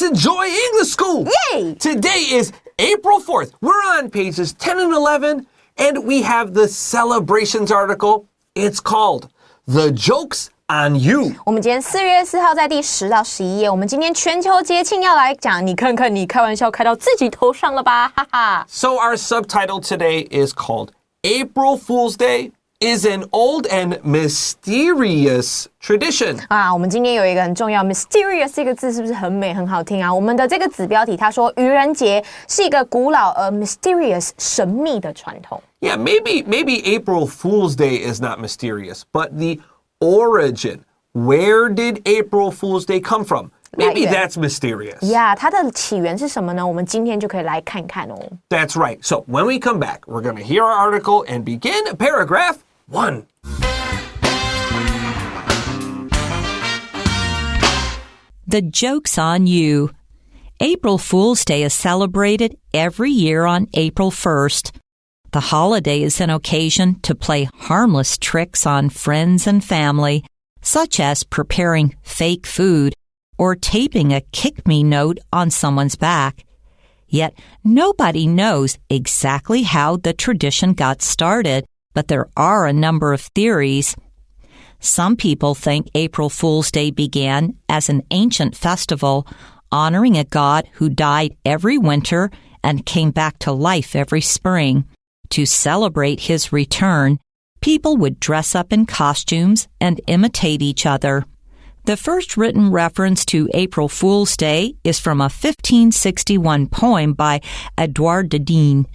enjoy English school! Yay! Today is April 4th. We're on pages 10 and 11, and we have the celebrations article. It's called The Joke's on You. 我们今天4月4号在第10到11页，我们今天全球节庆要来讲，你看看你开玩笑开到自己头上了吧，哈哈。So our subtitle today is called April Fool's Day is an old and mysterious tradition. 我们今天有一个很重要 mysterious 这个字是不是很美很好听啊？我们的这个子标题他说愚人节是一个古老而 mysterious 神秘的传统。Yeah, maybe April Fool's Day is not mysterious, but the origin, where did April Fool's Day come from? Maybe that's mysterious. Yeah, 它的起源是什么呢？我们今天就可以来看看哦。That's right. So when we come back, we're going to hear our article and begin paragraph 1. The joke's on you. April Fool's Day is celebrated every year on April 1st. The holiday is an occasion to play harmless tricks on friends and family, such as preparing fake food or taping a kick-me note on someone's back. Yet nobody knows exactly how the tradition got started, but there are a number of theories. Some people think April Fool's Day began as an ancient festival, honoring a god who died every winter and came back to life every spring. To celebrate his return, people would dress up in costumes and imitate each other. The first written reference to April Fool's Day is from a 1561 poem by Edouard de Dean.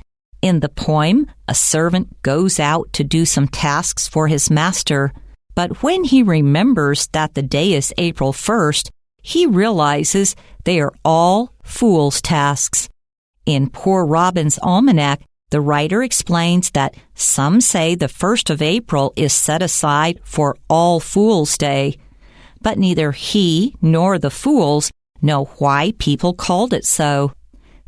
In the poem, a servant goes out to do some tasks for his master, but when he remembers that the day is April 1st, he realizes they are all fool's tasks. In Poor Robin's Almanac, the writer explains that some say the 1st of April is set aside for All Fool's Day, but neither he nor the fools know why people called it so.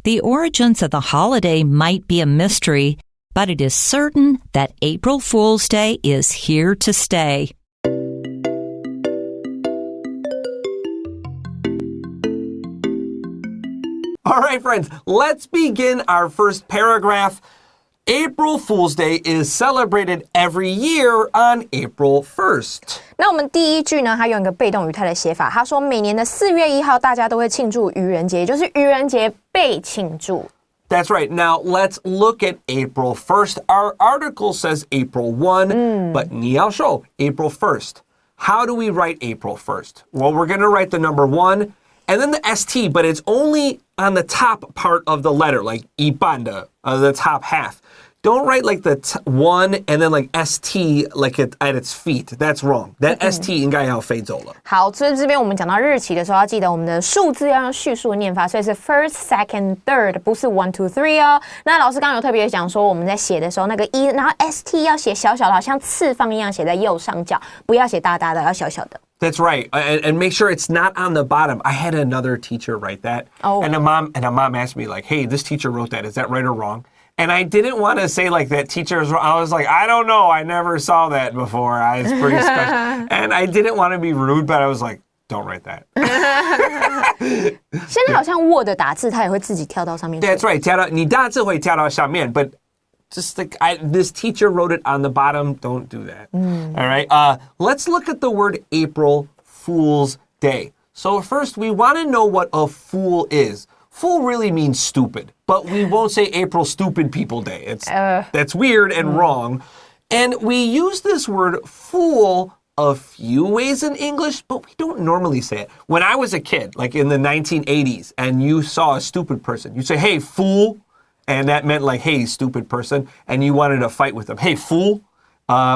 The origins of the holiday might be a mystery, but it is certain that April Fool's Day is here to stay. All right, friends, let's begin our first paragraph. April Fool's Day is celebrated every year on April 1st. 那我们第一句呢，它用一个被动语态的写法，他说每年的4月1号大家都会庆祝愚人节，也就是愚人节被庆祝。That's right. Now, let's look at April 1st. Our article says April 1, but 你要说 April 1st. How do we write April 1st? Well, we're going to write the number 1 and then the ST, but it's only on the top part of the letter, like 一半的, the top half. Don't write like the 1 and then like ST like at its feet. That's wrong. That ST 应该要飞走了。好，所以这边我们讲到日期的时候，要记得我们的数字要用序数的念法，所以是 first, second, third， 不是 1, 2, 3哦。那老师刚刚有特别讲说，我们在写的时候，那个一，然后 ST 要写小小的，好像次方一样写在右上角，不要写大大的，要小小的。That's right. And make sure it's not on the bottom. I had another teacher write that. Oh. And a mom asked me like, hey, this teacher wrote that. Is that right or wrong? And I didn't want to say like that teacher is wrong. I was like, I don't know. I never saw that before. It's pretty special. And I didn't want to be rude, but I was like, don't write that. 现在好像 Word 打字它也会自己跳到上面去。 That's right. 你打字会跳到下面, but just like this teacher wrote it on the bottom. Don't do that. All right. Let's look at the word April Fool's Day. So first, we want to know what a fool is. Fool really means stupid, but we won't say April Stupid People Day. That's weird and wrong. And we use this word fool a few ways in English, but we don't normally say it. When I was a kid, like in the 1980s, and you saw a stupid person, you'd say, hey, fool. And that meant like, hey, stupid person. And you wanted to fight with them. Hey, fool.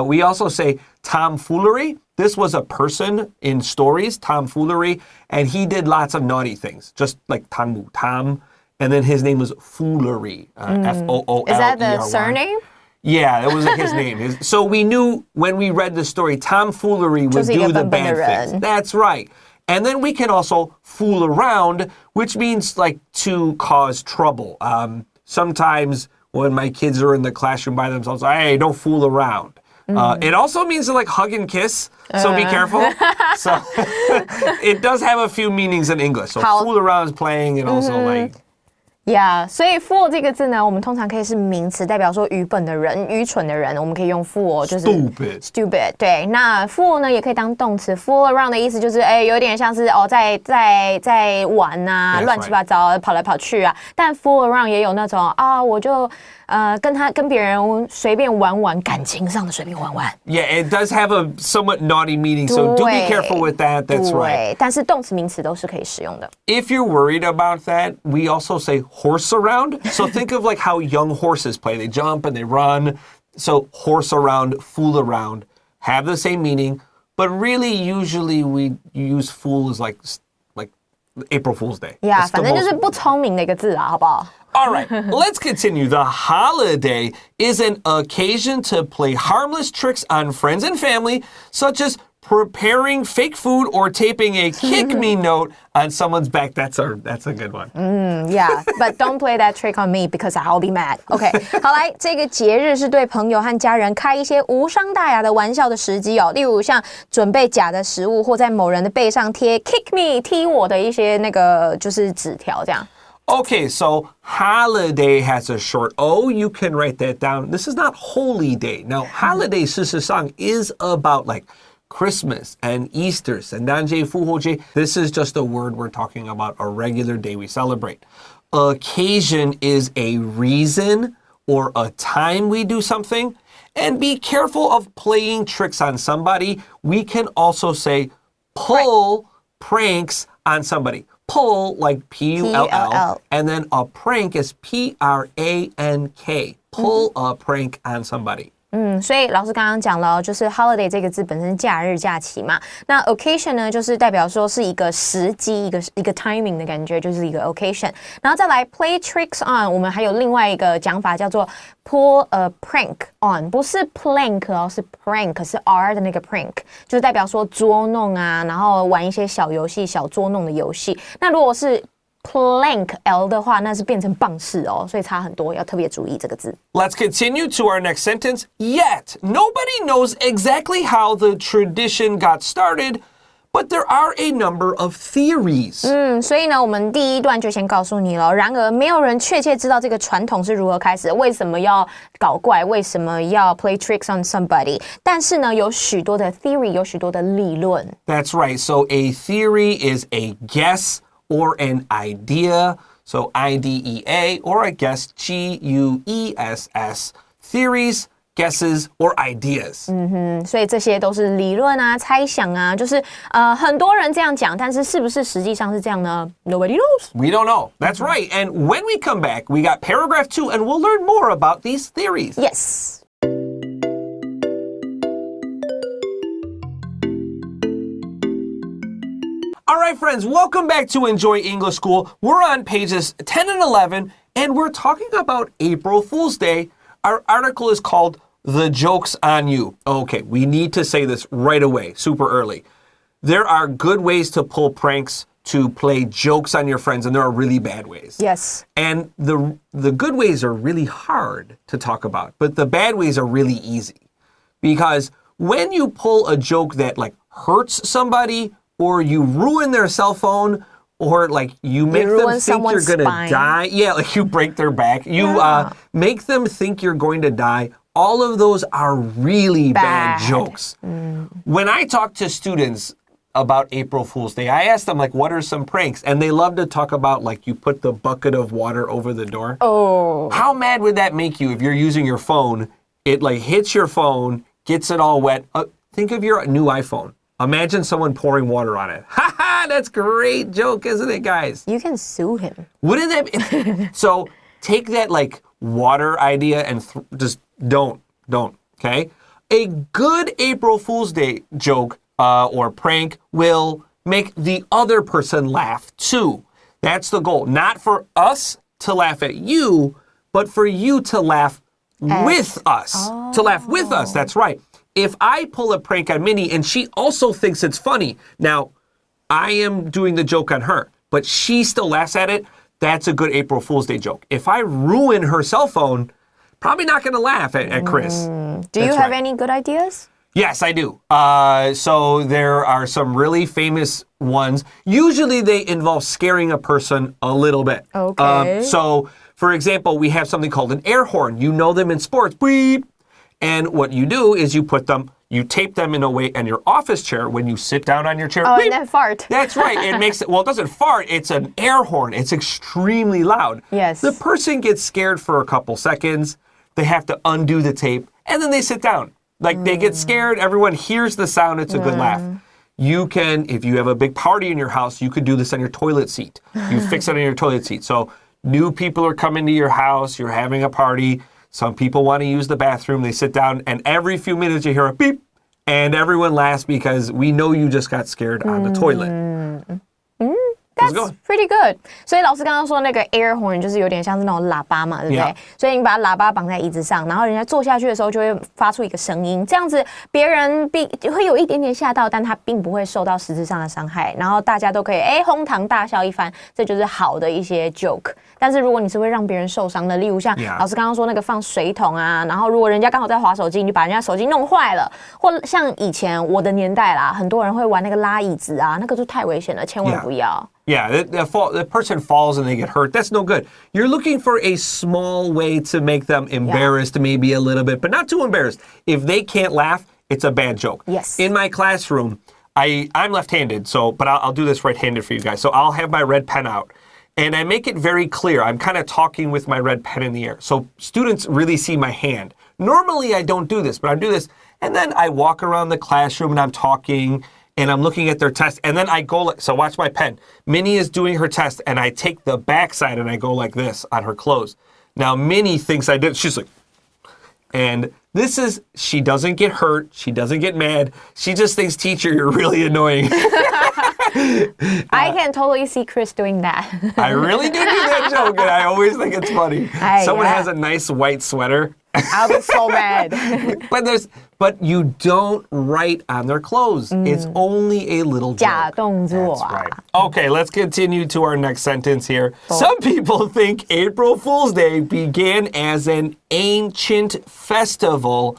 We also say tomfoolery. This was a person in stories, tomfoolery, and he did lots of naughty things, just like Tom. And then his name was Foolery, F-O-O-L-E-R-Y. Is that the surname? Yeah, that was like his name. So we knew when we read the story, tomfoolery would do the bad things. That's right. And then we can also fool around, which means like to cause trouble. Sometimes when my kids are in the classroom by themselves, hey, don't fool around. It also means to like hug and kiss, so be careful. So it does have a few meanings in English. So fool around is playing and also like...Yeah， 所以 fool 这个字呢，我们通常可以是名词，代表说愚笨的人、愚蠢的人，我们可以用 fool， 就是 stupid。对，那 fool 呢也可以当动词 ，fool around 的意思就是有点像是在玩啊，乱七八糟跑来跑去啊。但 fool around 也有那种我就跟别人随便玩玩，感情上的随便玩玩。Yeah, it does have a somewhat naughty meaning, so do be careful with that. That's right. 但是动词、名词都是可以使用的。If you're worried about that, we also say horse around. So think of like how young horses play. They jump and they run. So horse around, fool around have the same meaning, but really usually we use fool as like April Fool's Day. Yeah, 反正就是不聪明的一个字啊，好不好？All right, let's continue. The holiday is an occasion to play harmless tricks on friends and family, such as preparing fake food or taping a kick me note on someone's back. That's a good one. Yeah, but don't play that trick on me because I'll be mad. OK, 好来，这个节日是对朋友和家人开一些无伤大雅的玩笑的时机哦，例如像准备假的食物，或在某人的背上贴 kick me 踢我的一些那个就是纸条这样。Okay, so holiday has a short O. You can write that down. This is not holy day. Now, holiday 事实上 is about like Christmas and Easter, 圣诞节、复活节. This is just a word we're talking about, a regular day we celebrate. Occasion is a reason or a time we do something. And be careful of playing tricks on somebody. We can also say pull pranks on somebody. Pull like P-U-L-L, and then a prank is P-R-A-N-K. Pull a prank on somebody. 所以老师刚刚讲了，就是 holiday 这个字本身是假日假期嘛，那 occasion 呢，就是代表说是一个时机，一个 timing 的感觉，就是一个 occasion。然后再来 play tricks on， 我们还有另外一个讲法叫做 pull a prank on， 不是 plank 哦，是 prank， 是 R 的那个 prank， 就是代表说捉弄啊，然后玩一些小游戏、小捉弄的游戏。那如果是plank L 的话，那是变成棒式哦，所以差很多，要特别注意这个字。Let's continue to our next sentence. Yet, nobody knows exactly how the tradition got started, but there are a number of theories. 所以呢，我们第一段就先告诉你了。然而，没有人确切知道这个传统是如何开始，为什么要搞怪，为什么要 play tricks on somebody。但是呢，有许多的 theory， 有许多的理论。That's right. So a theory is a guess or an idea, so I-D-E-A, or I guess G-U-E-S-S. Theories, guesses, or ideas. 所以这些都是理论啊、猜想啊，就是很多人这样讲，但是是不是实际上是这样呢 ？Nobody knows. We don't know. That's right. And when we come back, we got paragraph 2, and we'll learn more about these theories. Yes. All right, friends, welcome back to Enjoy English School. We're on pages 10 and 11, and we're talking about April Fool's Day. Our article is called The Joke's on You. Okay, we need to say this right away, super early. There are good ways to pull pranks, to play jokes on your friends, and there are really bad ways. Yes. And the good ways are really hard to talk about, but the bad ways are really easy. Because when you pull a joke that like hurts somebody, or you ruin their cell phone, or like you make them think you're going to die. Yeah, like you break their back. You make them think you're going to die. All of those are really bad jokes. When I talk to students about April Fool's Day, I ask them like, what are some pranks? And they love to talk about like you put the bucket of water over the door. Oh. How mad would that make you if you're using your phone? It like hits your phone, gets it all wet. Think of your new iPhone. Imagine someone pouring water on it. Ha ha, that's a great joke, isn't it, guys? You can sue him. Wouldn't that be? So take that like water idea and just don't, okay? A good April Fool's Day joke or prank will make the other person laugh too. That's the goal. Not for us to laugh at you, but for you to laugh with us. Oh. To laugh with us, that's right. If I pull a prank on Minnie and she also thinks it's funny, now I am doing the joke on her, but she still laughs at it, that's a good April Fool's Day joke. If I ruin her cell phone, probably not going to laugh at Chris. Do you have any good ideas? Yes, I do. So there are some really famous ones. Usually they involve scaring a person a little bit. Okay. So, for example, we have something called an air horn. You know them in sports. Beep. And what you do is you tape them in a way in your office chair when you sit down on your chair. Oh, and then fart. That's right. It doesn't fart. It's an air horn. It's extremely loud. Yes. The person gets scared for a couple seconds. They have to undo the tape, and then they sit down. Like they get scared, everyone hears the sound, it's a good laugh. You can, if you have a big party in your house, you could do this on your toilet seat. You fix it on your toilet seat. So new people are coming to your house, you're having a party, some people want to use the bathroom, they sit down, and every few minutes you hear a beep, and everyone laughs because we know you just got scared on the toilet. That's pretty good. 所以老师刚刚说那个 air horn 就是有点像是那种喇叭嘛，对不对？ Yeah. 所以你把喇叭绑在椅子上，然后人家坐下去的时候就会发出一个声音，这样子别人会有一点点吓到，但他并不会受到实质上的伤害，然后大家都可以哄堂大笑一番，这就是好的一些 joke。但是如果你是会让别人受伤的，例如像老师刚刚说那个放水桶啊，然后如果人家刚好在滑手机，你就把人家手机弄坏了，或像以前我的年代啦，很多人会玩那个拉椅子啊，那个就太危险了，千万不要。Yeah, the person falls and they get hurt. That's no good. You're looking for a small way to make them embarrassed maybe a little bit, but not too embarrassed. If they can't laugh, it's a bad joke. Yes. In my classroom, I'm left-handed, but I'll do this right-handed for you guys. So I'll have my red pen out. And I make it very clear. I'm kind of talking with my red pen in the air. So students really see my hand. Normally, I don't do this, but I do this. And then I walk around the classroom and I'm talking and I'm looking at their test. And then I go so watch my pen. Minnie is doing her test and I take the backside and I go like this on her clothes. Now, Minnie thinks I did. She's like, and she doesn't get hurt. She doesn't get mad. She just thinks, teacher, you're really annoying. I can totally see Chris doing that. I really do that joke, and I always think it's funny. Someone has a nice white sweater. I'll be so mad. But you don't write on their clothes. It's only a little joke. 假动作 That's right. Okay, let's continue to our next sentence here. Some people think April Fool's Day began as an ancient festival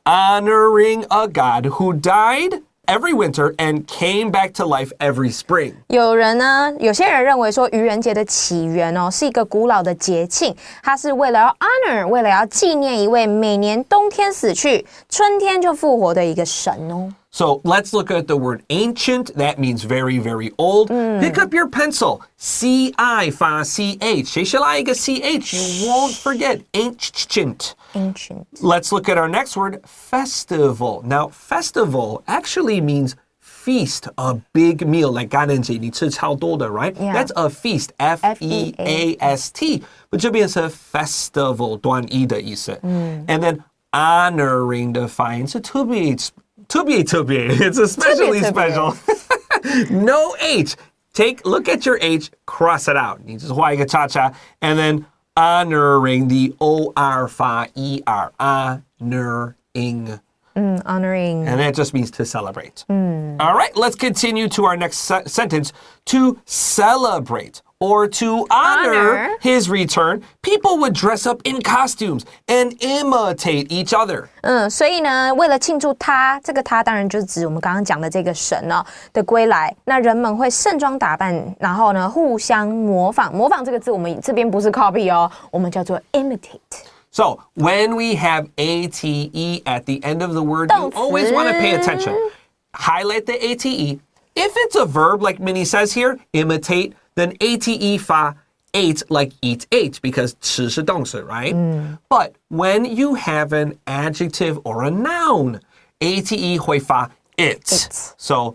honoring a god who died every winter and came back to life every spring. 有些人认为说愚人节的起源是一个古老的节庆，它是为了要 honor， 为了要纪念一位每年冬天死去，春天就复活的一个神哦。So let's look at the word ancient. That means very, very old. Pick up your pencil. C-I, fa, C-H. 谁是来一个 C-H? You won't forget. Ancient. Ancient. Let's look at our next word, festival. Now, festival actually means feast, a big meal, like 感恩节你吃超多的, right? Yeah. That's a feast, F-E-A-S-T. But 这边是 festival, 短义的意思. And then honoring 的发音是特别 It's especially special. No H. Look at your H, cross it out. 你就是画一个叉叉, and then honoring the O-R, fa, E-R, honoring. Honoring. And that just means to celebrate. All right, let's continue to our next sentence. To celebrate or to honor his return, people would dress up in costumes and imitate each other. 所以呢，为了庆祝他，这个他当然就是指我们刚刚讲的这个神的归来。那人们会盛装打扮，然后呢，互相模仿。模仿这个字，我们这边不是 copy 我们叫做 imitate. So when we have ate at the end of the word, you always want to pay attention. Highlight the ate. If it's a verb, like Minnie says here, imitate, then ate fa, ate, like eat, ate, because 吃是动词, right? But when you have an adjective or a noun, ate 会发 it. So,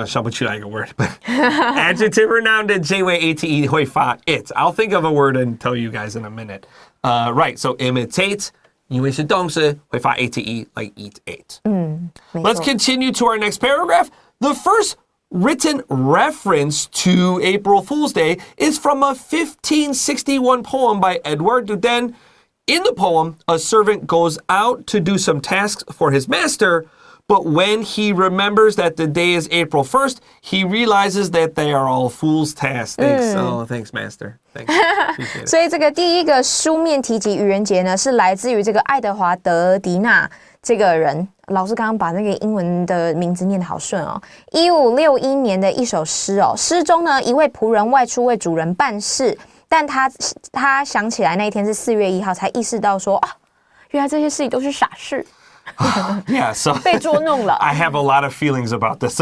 想不出来一个 word, but adjective or noun 的结尾 ate 会发 it. I'll think of a word and tell you guys in a minute. Right, so imitate, 因为是动词会发 ate, like eat, ate. Let's continue to our next paragraph. The first written reference to April Fool's Day is from a 1561 poem by Edward Duden. In the poem, a servant goes out to do some tasks for his master, But when he remembers that the day is April 1st, he realizes that they are all fool's tasks. Thanks. Oh, thanks, Master. Thanks. Appreciate it. 所以这个第一个书面提及愚人节呢，是来自于这个爱德华·德迪纳这个人。老师刚刚把那个英文的名字念得好顺哦。1561年的一首诗哦，诗中呢，一位仆人外出为主人办事，但他想起来那一天是4月1号，才意识到说啊，原来这些事情都是傻事。Yeah, so 被捉弄了。I have a lot of feelings about this.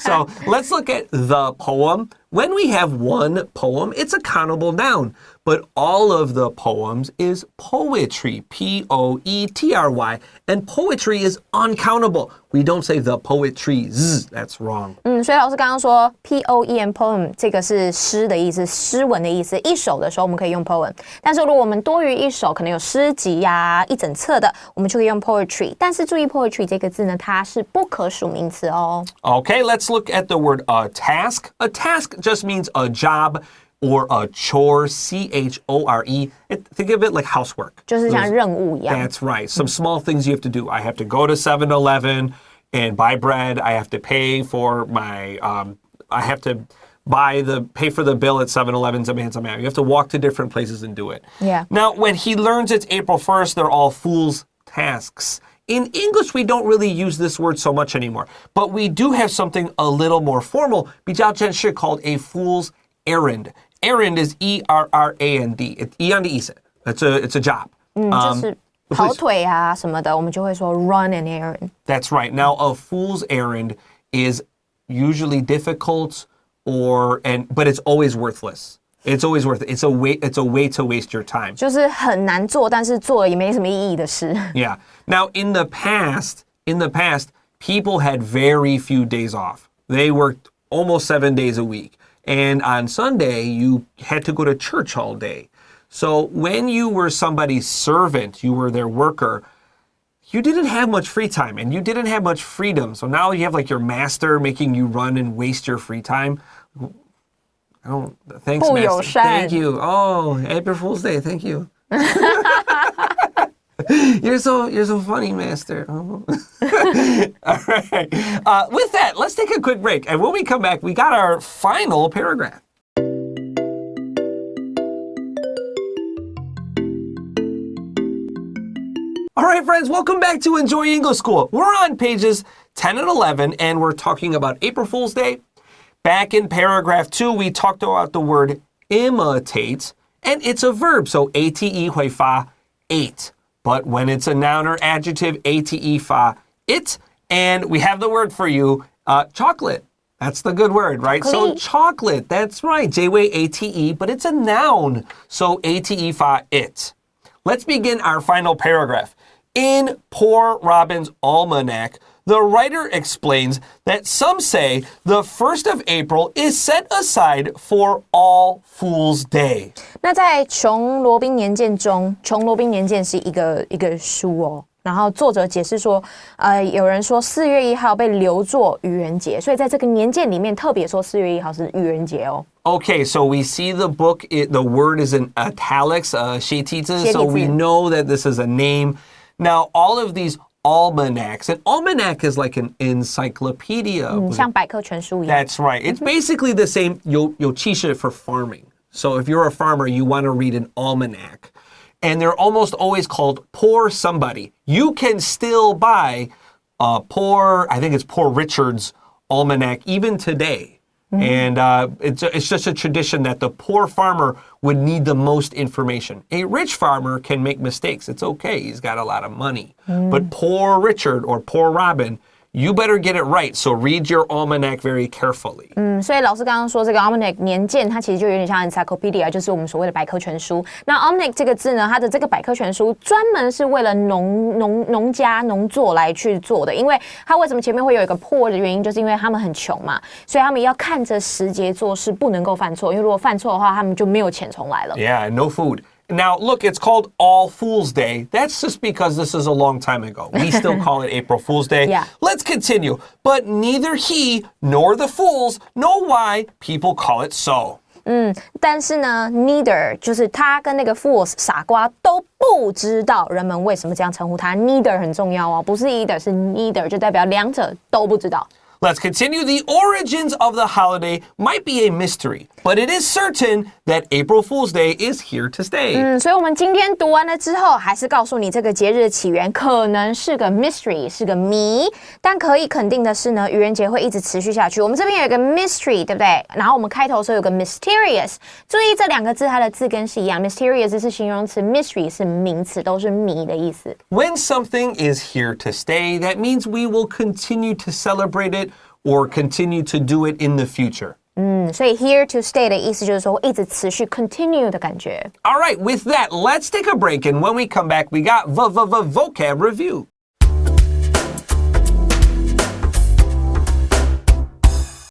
So let's look at the poem. When we have one poem, it's a countable noun, but all of the poems is poetry, P-O-E-T-R-Y, and poetry is uncountable. We don't say the poetries. That's wrong. 所以老师刚刚说 P-O-E-M poem 这个是诗的意思，诗文的意思。一首的时候我们可以用 poem， 但是如果我们多于一首，可能有诗集呀、一整册的，我们就可以用 poetry。但是注意 poetry 这个字呢，它是不可数名词哦。Okay, let's look at the word task. A task just means a job or a chore, C-H-O-R-E. Think of it like housework. 就是像任务一样。That's right. Some small things you have to do. I have to go to 7-Eleven and buy bread. I have to pay for my, I have to pay for the bill at 7-Eleven. You have to walk to different places and do it. Yeah. Now, when he learns it's April 1st, they're all fool's tasks. In English, we don't really use this word so much anymore, but we do have something a little more formal, 比较正式 called a fool's errand. Errand is E-R-R-A-N-D. It's 一样的意思. It's a job. 就是跑腿啊什么的，我们就会说 run an errand. That's right. Now, a fool's errand is usually difficult but it's always worthless. It's always worth it. It's a way to waste your time. 就是很难做，但是做了也没什么意义的事。Yeah. Now, in the past, people had very few days off. They worked almost 7 days a week. And on Sunday, you had to go to church all day. So when you were somebody's servant, you were their worker, you didn't have much free time and you didn't have much freedom. So now you have like your master making you run and waste your free time. Oh, thanks, Master. Thank you. Oh, April Fool's Day. Thank you. You're so funny, Master. Oh. All right. With that, let's take a quick break. And when we come back, we got our final paragraph. All right, friends, welcome back to Enjoy English School. We're on pages 10 and 11, and we're talking about April Fool's Day. Back in paragraph 2, we talked about the word imitate, and it's a verb, so ate 会发 ate. But when it's a noun or adjective, ate 发 it, and we have the word for you, chocolate. That's the good word, right? So chocolate, that's right, j-w-a-t-e, but it's a noun, so ate 发 it. Let's begin our final paragraph. In Poor Robin's Almanac, the writer explains that some say the 1st of April is set aside for All Fool's Day. 那在穷罗宾年鉴中，穷罗宾年鉴是一个书哦。然后作者解释说，有人说4月1号被留作愚人节，所以在这个年鉴里面特别说4月1号是愚人节哦。Okay, so we see the book, the word is in italics, 斜体字, so we know that this is a name. Now, all of these almanacs, an almanac is like an encyclopedia. 像百科全书一样。That's right. It's basically the same, 有记事 for farming. So if you're a farmer, you want to read an almanac. And they're almost always called Poor Somebody. You can still buy I think it's Poor Richard's almanac even today. And it's just a tradition that the poor farmer would need the most information. A rich farmer can make mistakes. It's okay. He's got a lot of money. But Poor Richard or Poor Robin, you better get it right. So read your almanac very carefully. 所以老师刚刚说这个 almanac 年鉴，它其实就有点像 encyclopedia， 就是我们所谓的百科全书。那 almanac 这个字呢，它的这个百科全书专门是为了农家农作来去做的。因为它为什么前面会有一个 poor 的原因，就是因为他们很穷嘛，所以他们要看着时节做事，不能够犯错。因为如果犯错的话，他们就没有钱重来了。Yeah, no food. Now, look, it's called All Fool's Day. That's just because this is a long time ago. We still call it April Fool's Day. Yeah. Let's continue. But neither he nor the fools know why people call it so. 但是呢 neither 就是他跟那个 fools 傻瓜都不不知道人们为什么这样称呼它。Neither 很重要哦，不是 either 是 neither， 就代表两者都不知道。Let's continue. The origins of the holiday might be a mystery, but it is certain that April Fool's Day is here to stay. 所以我们今天读完了之后，还是告诉你这个节日的起源可能是个 mystery， 是个谜。但可以肯定的是呢，愚人节会一直持续下去。我们这边有一个 mystery， 对不对？然后我们开头的时候有个 mysterious， 注意这两个字它的字根是一样 ，mysterious 是形容词 ，mystery 是名词，都是谜的意思。When something is here to stay, that means we will continue to celebrate it or continue to do it in the future. 所以 here to stay 的意思就是说一直持续 continue 的感觉。All right, with that, let's take a break, and when we come back, we got vocab review.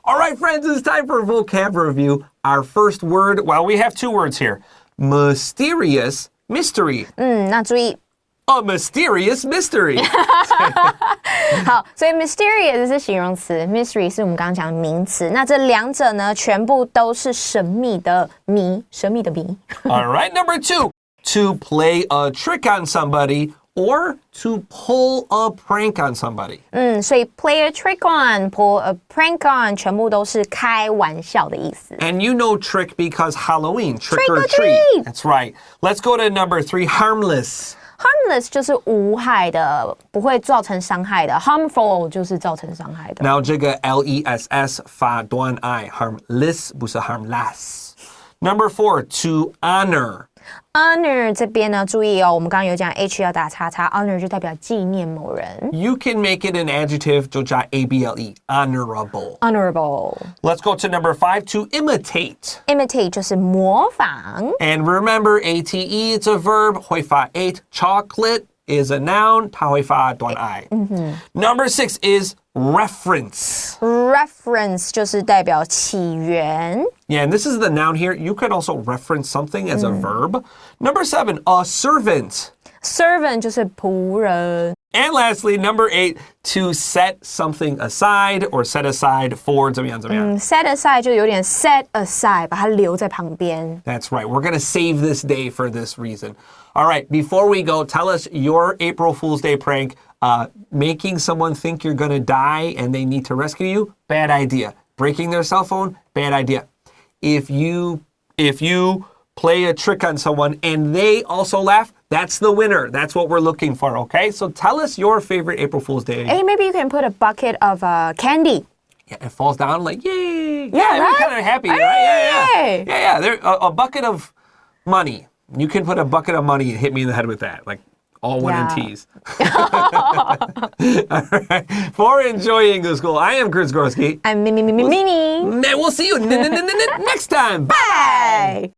All right, friends, it's time for vocab review. Our first word, well, we have two words here. Mysterious, mystery. 那注意。A mysterious mystery. 好，所以 mysterious 是形容词 ，mystery 是我们刚刚讲的名词。那这两者呢，全部都是神秘的谜，神秘的谜。All right, number 2, to play a trick on somebody or to pull a prank on somebody. 所以 play a trick on, pull a prank on 全部都是开玩笑的意思。 And you know trick because Halloween, trick or treat. That's right. Let's go to number 3, harmless.Harmless 就是无害的，不会造成伤害的。Harmful 就是造成伤害的。Now 这个 L-E-S-S 发短 I, harmless 不是 harmless. Number 4, to honor.Honor 这边呢，注意哦，我们刚刚有讲 H 要打叉叉 ，honor 就代表纪念某人。You can make it an adjective 就加 A-B-L-E, honorable. Honorable. Let's go to number 5, to imitate. Imitate 就是模仿。And remember, A-T-E, it's a verb, 会发 ate. Chocolate is a noun, 它会发短 I. Number 6 is reference.Reference 就是代表起源。Yeah, and this is the noun here. You could also reference something as a verb. Number 7, a servant. Servant 就是仆人。And lastly, number 8, to set something aside or set aside for 怎么样。Set aside 就有点 set aside， 把它留在旁边。That's right. We're going to save this day for this reason. All right, before we go, tell us your April Fool's Day prank. Making someone think you're going to die and they need to rescue you, bad idea. Breaking their cell phone, bad idea. If you play a trick on someone and they also laugh, that's the winner. That's what we're looking for, okay? So tell us your favorite April Fool's Day. Hey, maybe you can put a bucket of candy. Yeah, it falls down like, yay. Yeah, right? Kind of happy, right? Yeah. A bucket of money. You can put a bucket of money and hit me in the head with that. Like, all one and T's. All right. For enjoying the school, I am Chris Gorski. I'm Minnie. And we'll see you next time. Bye.